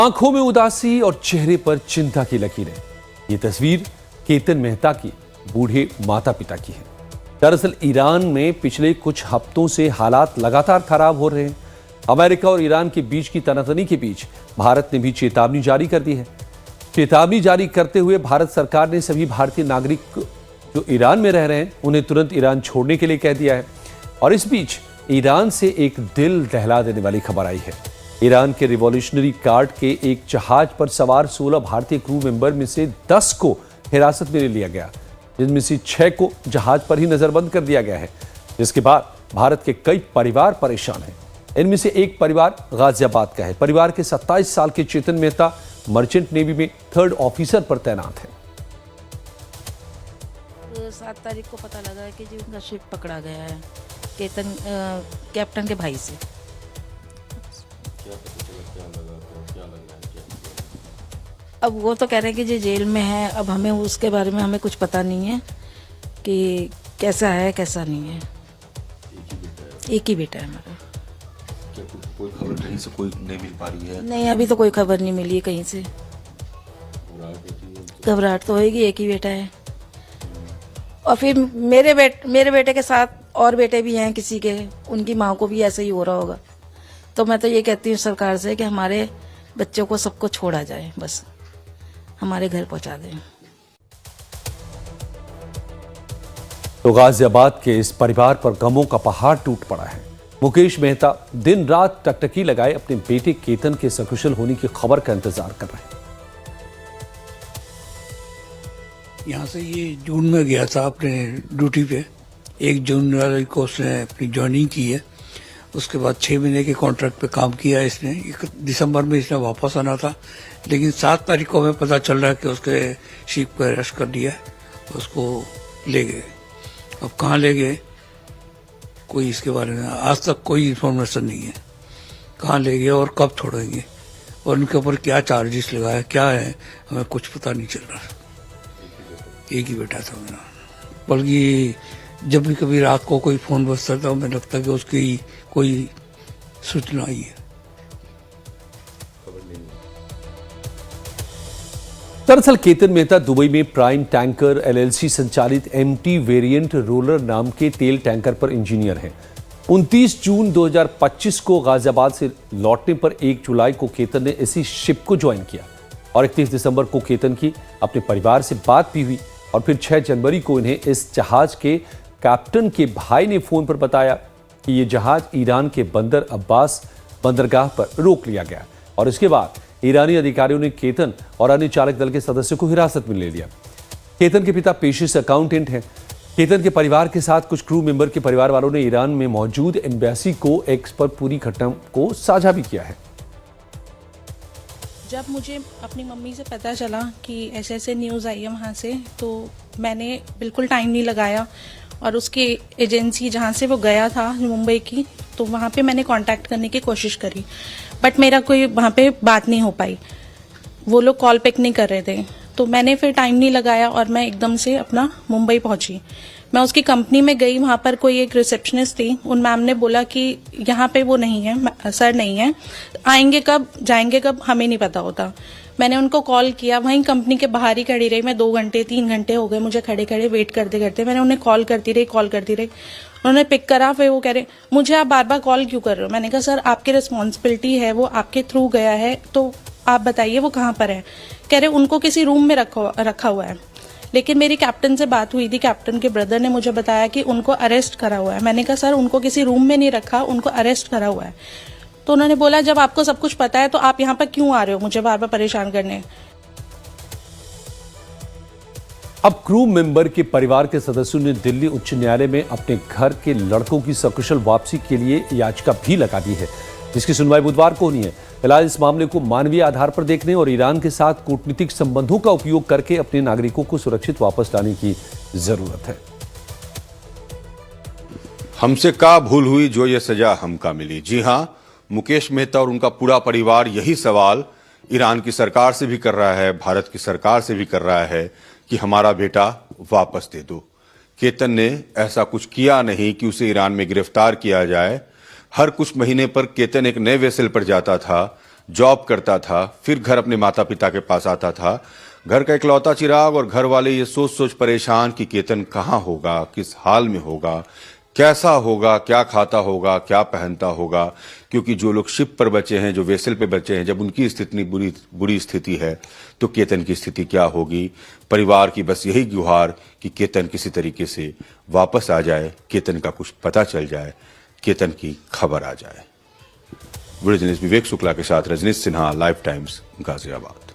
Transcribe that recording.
आंखों में उदासी और चेहरे पर चिंता की लकीरें। ये तस्वीर केतन मेहता की बूढ़े माता पिता की है। दरअसल ईरान में पिछले कुछ हफ्तों से हालात लगातार खराब हो रहे हैं। अमेरिका और ईरान के बीच की तनातनी के बीच भारत ने भी चेतावनी जारी कर दी है। चेतावनी जारी करते हुए भारत सरकार ने सभी भारतीय नागरिक जो ईरान में रह रहे हैं उन्हें तुरंत ईरान छोड़ने के लिए कह दिया है। और इस बीच ईरान से एक दिल दहला देने वाली खबर आई है। ईरान के रिवॉल्यूशनरी गार्ड के एक जहाज पर सवार 16 भारतीय क्रू मेंबर में से 10 को हिरासत में ले लिया गया, जिनमें से 6 को जहाज पर ही नजरबंद कर दिया गया है। जिसके बाद भारत के कई परिवार परेशान हैं। इनमें से एक परिवार गाजियाबाद का है। परिवार के 27 साल के चेतन मेहता मर्चेंट नेवी में 3rd ऑफिसर पर तैनात है। 7 तारीख को पता लगा कि जी उनका शिप पकड़ा गया है केतन कैप्टन के भाई से। अब वो तो कह रहे हैं कि जी जेल में है। अब हमें उसके बारे में हमें कुछ पता नहीं है कि कैसा है कैसा नहीं है। एक ही बेटा है हमारा। कोई खबर कहीं से कोई नहीं मिल पा रही है? नहीं, अभी तो कोई खबर नहीं मिली है कहीं से। घबराहट तो होगी, एक ही बेटा है। और फिर मेरे बेटे के साथ और बेटे भी हैं किसी के, उनकी माँ को भी ऐसा ही हो रहा होगा। तो मैं तो ये कहती हूँ सरकार से कि हमारे बच्चों को सबको छोड़ा जाए, बस हमारे घर पहुंचा दें। तो गाजियाबाद के इस परिवार पर गमों का पहाड़ टूट पड़ा है। मुकेश मेहता दिन रात टकटकी लगाए अपने बेटे केतन के सकुशल होने की खबर का इंतजार कर रहे हैं। यहाँ से ये जून में गया था अपने ड्यूटी पे। 1 जून वाले को उसने अपनी ज्वाइनिंग की है। उसके बाद 6 महीने के कॉन्ट्रैक्ट पे काम किया इसने। 1 दिसंबर में इसने वापस आना था, लेकिन 7 तारीख को हमें पता चल रहा है कि उसके शिप को अरेस्ट कर दिया है, उसको ले गए। अब कहाँ ले गए कोई इसके बारे में आज तक कोई इन्फॉर्मेशन नहीं है। कहाँ ले गए और कब छोड़ेंगे और उनके ऊपर क्या चार्जेस लगाया क्या है, हमें कुछ पता नहीं चल रहा। एक ही बेटा था मेरा। बल्कि जब भी कभी रात को कोई फोन बजता था मुझे लगता कि उसकी कोई सूचना आई है। दरअसल केतन मेहता दुबई में प्राइम टैंकर LLC संचालित MT वेरिएंट रोलर नाम के तेल टैंकर पर इंजीनियर हैं। 29 जून 2025 को गाजियाबाद से लौटने पर 1 जुलाई को केतन ने इसी शिप को ज्वाइन किया और 31 दिसंबर को केतन की अपने परिवार से बात भी हुई और फिर 6 जनवरी को इन्हें इस जहाज के कैप्टन के भाई ने फोन पर बताया कि यह जहाज ईरान के बंदर अब्बास बंदरगाह पर रोक लिया गया और इसके बाद ईरानी अधिकारियों ने केतन और अन्य चालक दल के सदस्यों को हिरासत में ले लिया। केतन के पिता पेशे से अकाउंटेंट हैं। केतन के परिवार के साथ कुछ क्रू मेंबर के परिवार वालों ने ईरान में मौजूद एम्बेसी को एक्स पर पूरी घटना को साझा भी किया है। जब मुझे अपनी मम्मी से पता चला कि ऐसे न्यूज़ आई है वहाँ से, तो मैंने बिल्कुल टाइम नहीं लगाया और उसकी एजेंसी जहाँ से वो गया था मुंबई की, तो वहाँ पे मैंने कांटेक्ट करने की कोशिश करी, बट मेरा कोई वहाँ पे बात नहीं हो पाई। वो लोग कॉल पिक नहीं कर रहे थे, तो मैंने फिर टाइम नहीं लगाया और मैं एकदम से अपना मुंबई पहुँची। मैं उसकी कंपनी में गई, वहाँ पर कोई एक रिसेप्शनिस्ट थी। उन मैम ने बोला कि यहाँ पे वो नहीं है, सर नहीं है, आएंगे कब जाएंगे कब हमें नहीं पता होता। मैंने उनको कॉल किया, वहीं कंपनी के बाहर ही खड़ी रही मैं। 2 घंटे 3 घंटे हो गए मुझे खड़े खड़े वेट करते करते। मैंने उन्हें कॉल करती रही। उन्होंने पिक करा, फिर वो कह रहे मुझे आप बार बार कॉल क्यों कर रहे हो। मैंने कहा सर आपकी रिस्पॉन्सिबिलिटी है, वो आपके थ्रू गया है, तो आप बताइए वो कहाँ पर है। कह रहे उनको किसी रूम में रखा हुआ है। लेकिन मेरी कैप्टन से बात हुई थी, कैप्टन के ब्रदर ने मुझे बताया कि उनको अरेस्ट करा हुआ है। मैंने कहा सर उनको किसी रूम में नहीं रखा, उनको अरेस्ट करा हुआ है। तो उन्होंने बोला जब आपको सब कुछ पता है तो आप यहाँ पर क्यों आ रहे हो मुझे बार बार परेशान करने। अब क्रू मेंबर के परिवार के सदस्यों ने दिल्ली उच्च न्यायालय में अपने घर के लड़कों की सकुशल वापसी के लिए याचिका भी लगा दी है, जिसकी सुनवाई बुधवार को होनी है। फिलहाल इस मामले को मानवीय आधार पर देखने और ईरान के साथ कूटनीतिक संबंधों का उपयोग करके अपने नागरिकों को सुरक्षित वापस लाने की जरूरत है। हमसे का भूल हुई जो ये सजा हमका मिली। जी हां, मुकेश मेहता और उनका पूरा परिवार यही सवाल ईरान की सरकार से भी कर रहा है, भारत की सरकार से भी कर रहा है कि हमारा बेटा वापस दे दो। केतन ने ऐसा कुछ किया नहीं कि उसे ईरान में गिरफ्तार किया जाए। हर कुछ महीने पर केतन एक नए वेसल पर जाता था जॉब करता था, फिर घर अपने माता पिता के पास आता था, घर का इकलौता चिराग, और घर वाले ये सोच सोच परेशान कि केतन कहाँ होगा, किस हाल में होगा, कैसा होगा, क्या खाता होगा, क्या पहनता होगा। क्योंकि जो लोग शिप पर बचे हैं, जो वेसल पे बचे हैं, जब उनकी स्थिति इतनी बुरी स्थिति है तो केतन की स्थिति क्या होगी। परिवार की बस यही गुहार कि केतन किसी तरीके से वापस आ जाए, केतन का कुछ पता चल जाए, केतन की खबर आ जाए। वीडियो जर्नलिस्ट विवेक शुक्ला के साथ रजनीश सिन्हा, लाइफ टाइम्स, गाजियाबाद।